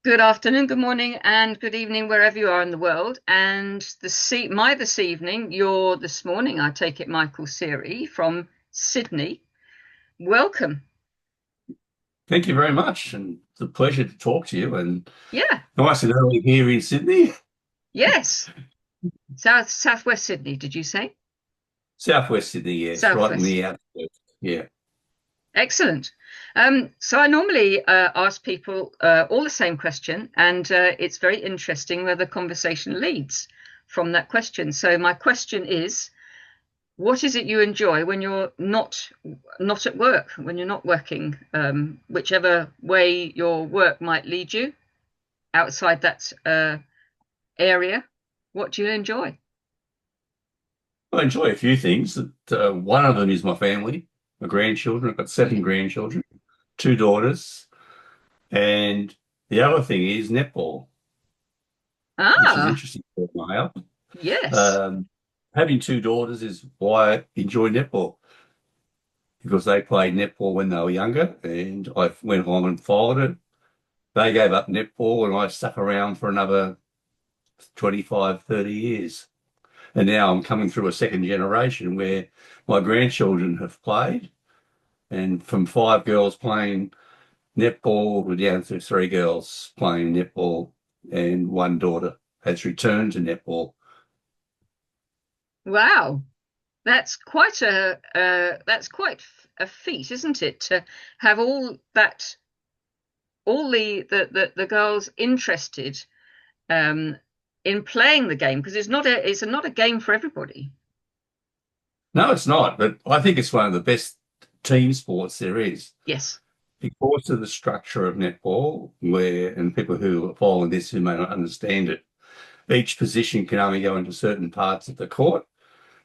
Good afternoon, good morning, and good evening, wherever you are in the world. And this evening, you're this morning, I take it, Michael Siri from Sydney. Welcome. Thank you very much, and it's a pleasure to talk to you. And Yeah, nice and early here in Sydney, yes. Southwest Sydney, did you say? southwest Sydney, yes, right in Southwest. the outskirts. Yeah, Excellent. So I normally ask people all the same question, and it's very interesting where the conversation leads from that question. So my question is, what is it you enjoy when you're not at work, when you're not working, whichever way your work might lead you outside that area? What do you enjoy? I enjoy a few things. One of them is my family, my grandchildren. I've got seven Yeah. grandchildren, two daughters, and the other thing is netball, which is Ah, interesting for a male. yes. Um, Having two daughters is why I enjoy netball because they played netball when they were younger, and I went along and followed it. They gave up netball, and I stuck around for another 25, 30 years. And now I'm coming through a second generation where my grandchildren have played. And from five girls playing netball, we're down to three girls playing netball, and one daughter has returned to netball. Wow. That's quite a feat, isn't it? To have all the girls interested um, in playing the game because it's not a game for everybody. No, it's not, but I think it's one of the best team sports there is Yes. because of the structure of netball, where, and people who are following this who may not understand it, each position can only go into certain parts of the court.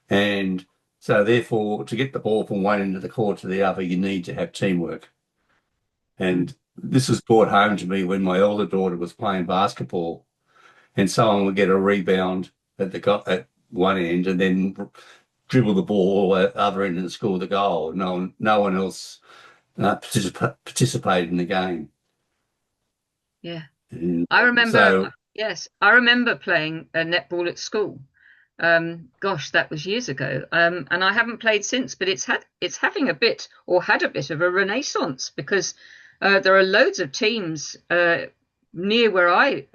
And so, therefore, to get the ball from one end of the court to the other, you need to have teamwork. Mm. And this was brought home to me when my older daughter was playing basketball, and someone would get a rebound at one end and then dribble the ball at the other end and score the goal. No one else participated in the game. Yeah. And I remember, so, yes, I remember playing netball at school. Gosh, that was years ago. And I haven't played since, but it's having a bit or had a bit of a renaissance because there are loads of teams near where I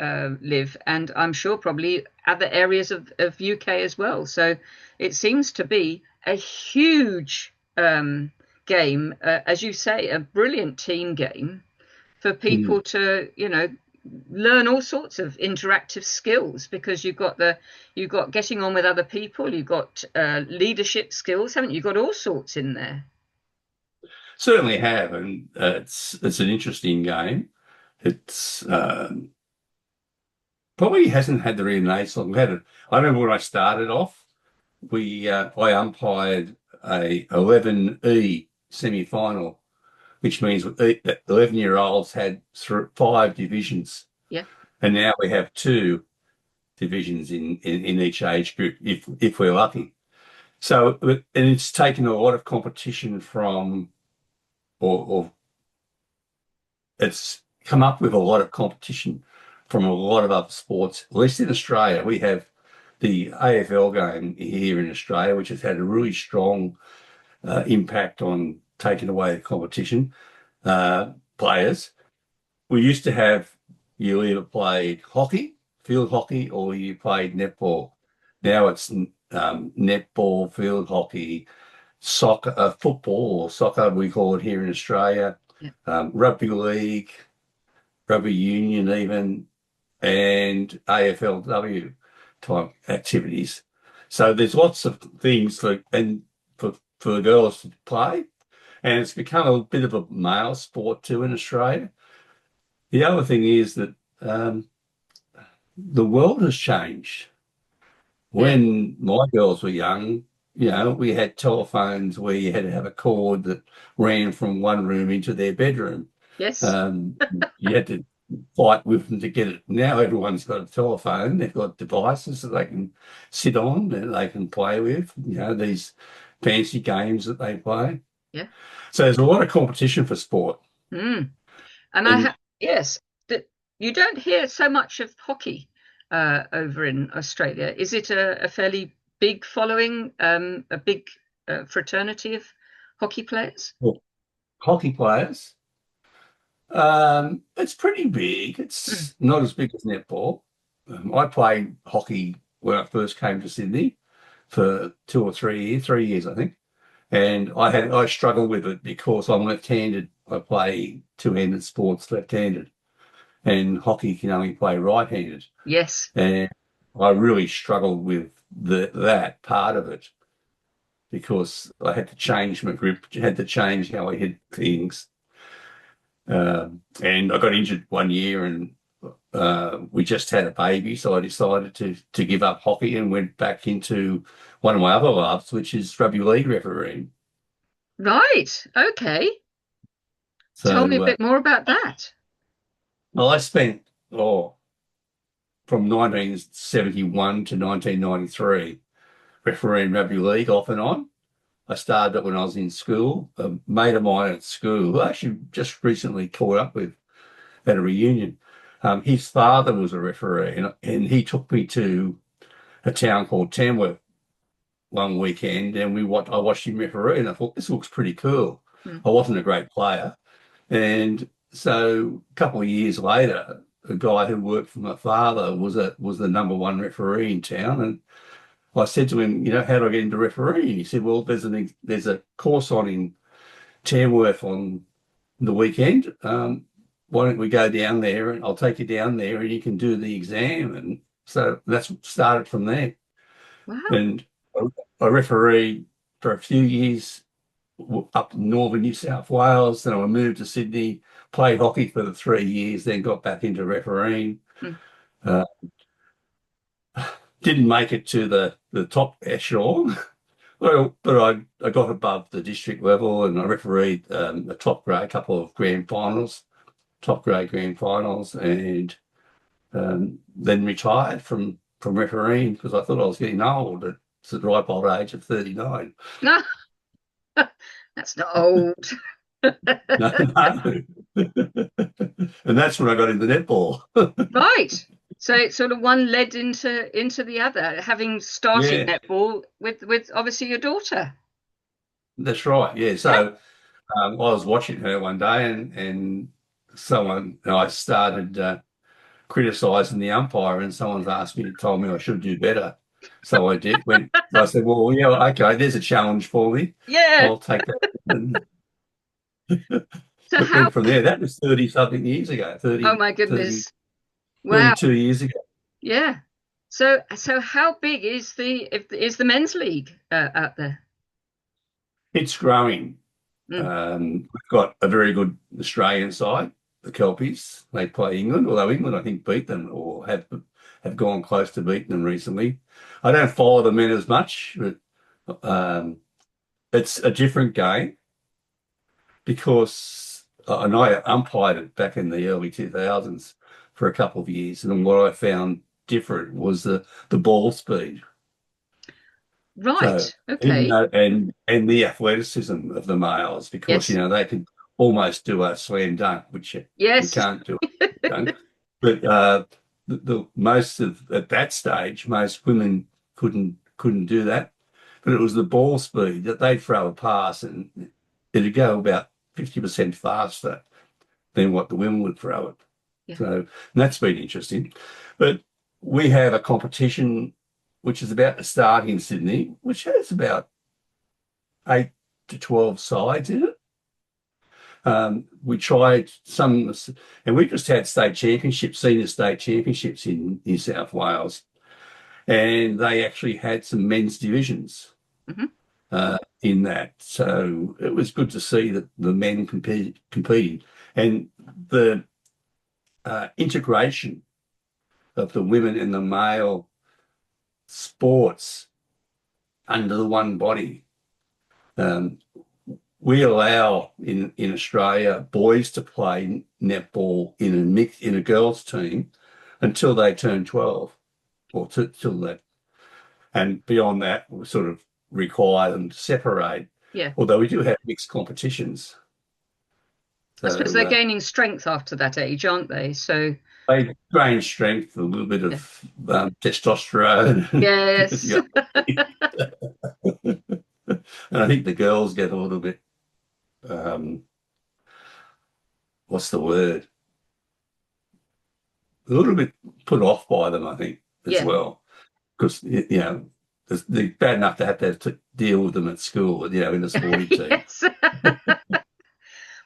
live, and I'm sure probably other areas of UK as well. So it seems to be a huge game, as you say, a brilliant team game for mm. people to, learn all sorts of interactive skills because you've got getting on with other people, you've got leadership skills, haven't you? You've got all sorts in there. Certainly have, and it's an interesting game. It's probably hasn't had the renaissance. I remember when I started off, we I umpired a 11E semi-final, which means 11-year-olds had five divisions, Yeah. and now we have two divisions in each age group if we're lucky. So, and it's taken a lot of competition from, or it's come up with a lot of competition from a lot of other sports. At least in Australia, we have the AFL game here in Australia, which has had a really strong impact on taking away the competition players. We used to have you either played hockey, field hockey, or you played netball. Now it's netball, field hockey, soccer, football or soccer, we call it here in Australia, Yeah. rugby league, rugby union even, and AFLW type activities. So there's lots of things for the girls to play, and it's become a bit of a male sport too in Australia. The other thing is that um, the world has changed. Yeah. When my girls were young, we had telephones where you had to have a cord that ran from one room into their bedroom. Yes. Um, you had to fight with them to get it. Now everyone's got a telephone. They've got devices that they can sit on and they can play with, these fancy games that they play. Yeah. So there's a lot of competition for sport. Mm. And And yes. you don't hear so much of hockey over in Australia. Is it a fairly big following, a big fraternity of hockey players? Well, hockey players, it's pretty big. Mm. It's not as big as netball. I played hockey when I first came to Sydney for 2 or 3 years, 3 years, I think. And I struggle with it because I'm left-handed. I play two-handed sports left-handed, and hockey can only play right-handed. Yes. And I really struggled with that part of it because I had to change my grip, had to change how I hit things. And I got injured one year, and we just had a baby, so I decided to give up hockey and went back into one of my other loves, which is rugby league refereeing. Right. Okay. Tell me a So, bit more about that. well, I spent from 1971 to 1993 refereeing rugby league off and on. I started it when I was in school. A mate of mine at school, who I actually just recently caught up with at a reunion. His father was a referee, and he took me to a town called Tamworth one weekend, and I watched him referee, and I thought this looks pretty cool. Mm. I wasn't a great player, and so a couple of years later, a guy who worked for my father was the number one referee in town, and I said to him, how do I get into refereeing? He said, well, there's a course on in Tamworth on the weekend. Why don't we go down there and I'll take you down there and you can do the exam? And so that's started from there. Wow. And I refereed for a few years up in northern New South Wales. Then I moved to Sydney, played hockey for the 3 years, then got back into refereeing. Mm. Uh, didn't make it to the top echelon. Well, but I got above the district level and I refereed a top grade, couple of grand finals, top grade grand finals, and then retired from refereeing because I thought I was getting old at the ripe old age of 39. No, that's not old. No, no. And that's when I got into netball. Right. So it's sort of one led into the other, having started Yeah, netball with obviously your daughter. that's right. Yeah. Yeah. So I was watching her one day and I started criticizing the umpire, and someone's asked me, told me I should do better. So I did. I said, well, yeah, okay, there's a challenge for me. Yeah. I'll take that. And So how, went from there. That was 30 something years ago, oh 30, my 30, goodness. Wow. 32 years ago. Yeah. So how big is the men's league out there? It's growing. Mm. We've got a very good Australian side, the Kelpies. They play England, although England, I think, beat them or have gone close to beating them recently. I don't follow the men as much, but it's a different game because, and I umpired it back in the early 2000s for a couple of years, and what I found different was the ball speed. So Right. even Okay. though, and the athleticism of the males, because Yes. they can almost do a slam dunk, which you Yes. can't do a dunk. But the most of at that stage, most women couldn't do that. But it was the ball speed that they'd throw a pass and it'd go about 50% faster than what the women would throw it. Yeah. So and that's been interesting. But we have a competition which is about to start in Sydney, which has about 8 to 12 sides in it. We tried some, and we just had state championships, senior state championships in New South Wales, and they actually had some men's divisions Hmm. in that. So it was good to see that the men competing, and the integration of the women and the male sports under the one body. Um, we allow in Australia boys to play netball in a girls' team until they turn 12 or till that, and beyond that, we sort of require them to separate. Yeah. Although we do have mixed competitions, I suppose So they're gaining strength after that age, aren't they? So, they gain strength, a little bit yeah. of testosterone. Yes. Yeah. And I think the girls get a little bit, um, what's the word? A little bit put off by them, I think, as Yeah. well. Because, they're bad enough to have to deal with them at school, in the sporting team. Yes.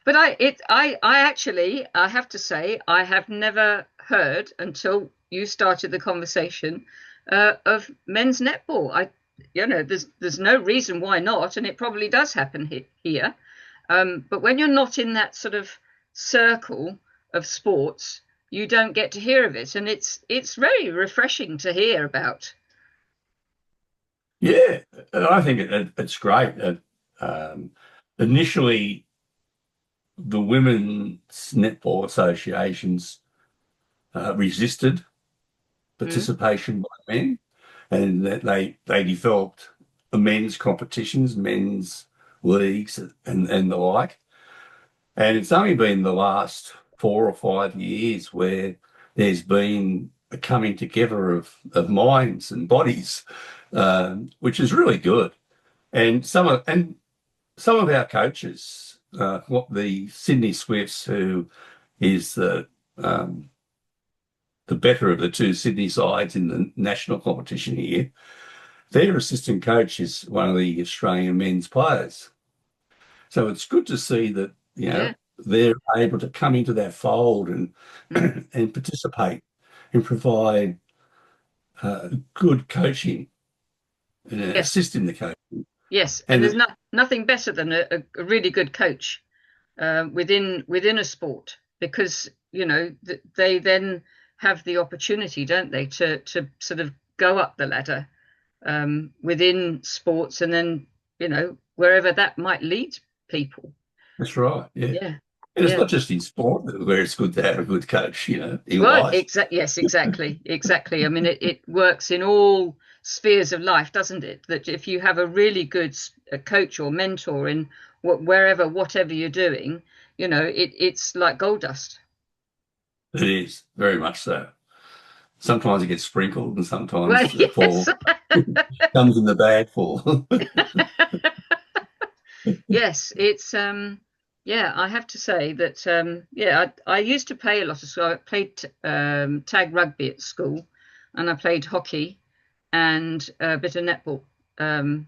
But I actually, I have to say, I have never heard until you started the conversation of men's netball. There's no reason why not, and it probably does happen here. But when you're not in that sort of circle of sports, you don't get to hear of it, and it's very refreshing to hear about. Yeah, I think it's great. Um, Initially, the women's netball associations resisted Mm, participation by men, and that they developed the men's competitions, men's leagues, and the like. And it's only been the last 4 or 5 years where there's been a coming together of minds and bodies, which is really good. And some of our coaches, what the Sydney Swifts, who is the better of the two Sydney sides in the national competition here, their assistant coach is one of the Australian men's players. So it's good to see that, yeah. they're able to come into that fold and Mm, and participate and provide good coaching and yes. assist in the coaching. Yes. And there's And nothing better than a really good coach within a sport, because they then have the opportunity, don't they, to sort of go up the ladder within sports, and then wherever that might lead people. that's right, yeah. Yeah, And it's yeah. not just in sport where it's good to have a good coach, in Well, life. yes, exactly, exactly. I mean, it works in all spheres of life, doesn't it? That if you have a really good coach or mentor in whatever you're doing, it's like gold dust. It is, very much so. Sometimes it gets sprinkled and Well, sometimes it yes. falls, comes in the bag full. Yes, it's yeah, I have to say that yeah, I used to play a lot of school. I played tag rugby at school, and I played hockey and a bit of netball. Um,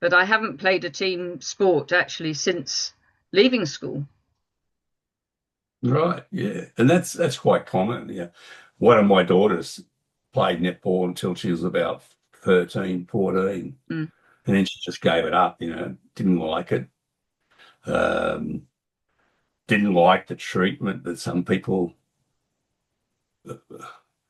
but I haven't played a team sport actually since leaving school. Right, yeah. And that's quite common. Yeah. One of my daughters played netball until she was about 13, 14, Mm, and then she just gave it up, didn't like it. Um, didn't like the treatment that some people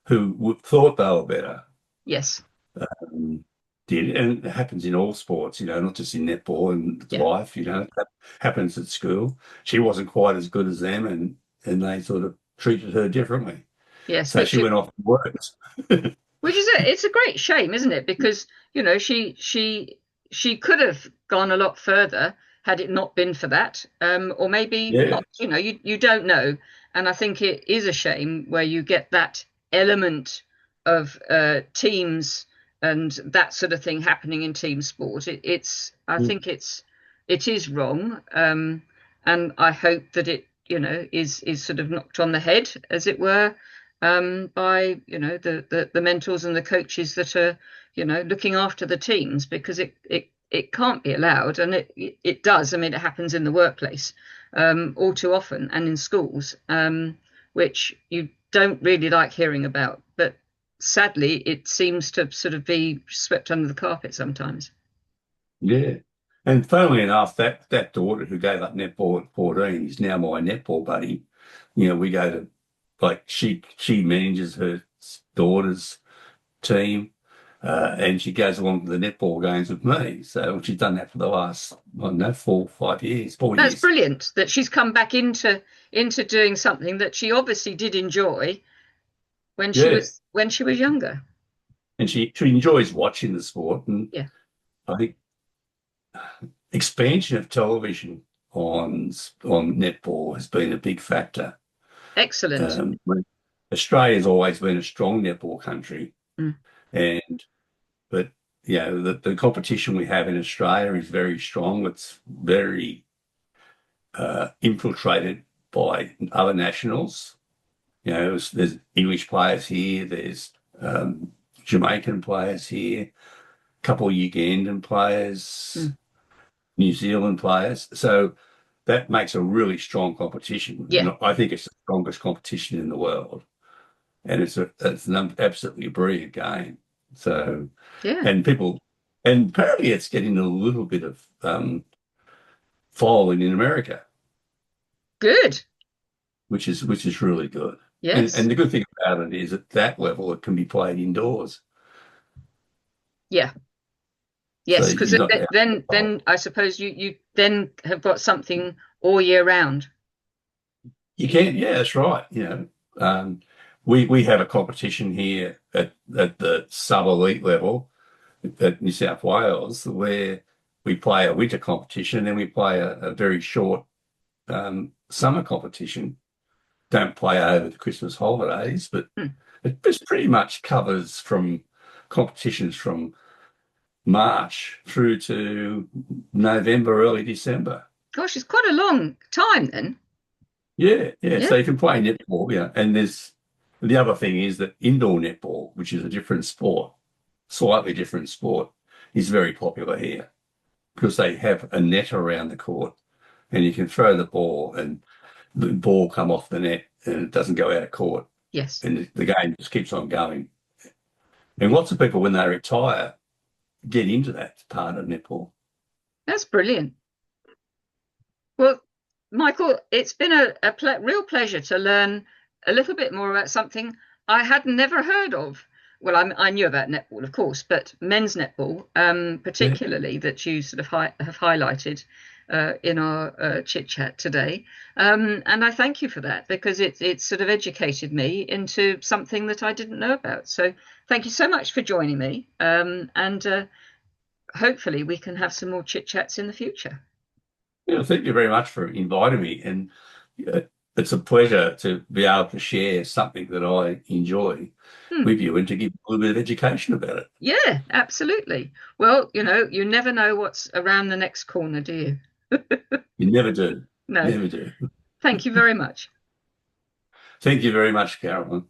thought they were better yes, um, did. And it happens in all sports, not just in netball and yeah, life, it happens at school. She wasn't quite as good as them, and they sort of treated her differently. yes, So she went off and worked. which is it's a great shame, isn't it? Because she could have gone a lot further had it not been for that, or maybe Yeah, not. You don't know, and I think it is a shame where you get that element of teams and that sort of thing happening in team sport. I think it is wrong, and I hope that it is sort of knocked on the head, as it were, by the mentors and the coaches that are looking after the teams, because it can't be allowed, and it does. I mean, it happens in the workplace all too often, and in schools, which you don't really like hearing about, but sadly it seems to sort of be swept under the carpet sometimes. yeah. And funnily enough, that daughter who gave up netball at 14 is now my netball buddy. We go to like she manages her daughter's team, and she goes along to the netball games with me. So she's done that for the last, I don't know, 4 5 years, four That's years. brilliant that she's come back into doing something that she obviously did enjoy Yeah. when she was younger. And she enjoys watching the sport. And Yeah. I think expansion of television on netball has been a big factor. Excellent. Um, Australia's always been a strong netball country, Mm. and but the competition we have in Australia is very strong. It's very infiltrated by other nationals. There's English players here, there's Jamaican players here, a couple of Ugandan players, Mm. New Zealand players. So that makes a really strong competition. Yeah, And I think it's the strongest competition in the world. And it's an absolutely brilliant game. So, yeah. and people, and apparently it's getting a little bit of following in America, Good. which is really good. And Yes. and the good thing about it is at that level it can be played indoors. Yeah. So Yes. Because you're not out. then I suppose you then have got something all year round. You can, yeah, that's right. We have a competition here at the sub elite level at New South Wales where we play a winter competition and then we play a very short summer competition. Don't play over the Christmas holidays, but Hmm. it just pretty much covers from competitions from March through to November, early December. Gosh, it's quite a long time then. Yeah, yeah. Yeah. So you can play netball, yeah. And there's the other thing is that indoor netball, which is a different sport, slightly different sport, is very popular here because they have a net around the court and you can throw the ball and the ball come off the net and it doesn't go out of court Yes. and the game just keeps on going. And lots of people, when they retire, get into that part of netball. That's brilliant. Well, Michael, it's been a real pleasure to learn a little bit more about something I had never heard of. Well, I knew about netball, of course, but men's netball, Yeah. particularly that you sort of have highlighted in our chit chat today. And I thank you for that because it's sort of educated me into something that I didn't know about. So thank you so much for joining me. And hopefully we can have some more chit chats in the future. Yeah, thank you very much for inviting me. And uh, it's a pleasure to be able to share something that I enjoy Hmm. with you and to give a little bit of education about it. Yeah, absolutely. Well, you never know what's around the next corner, do you? You never do. No. Never do. Thank you very much. Thank you very much, Carolyn.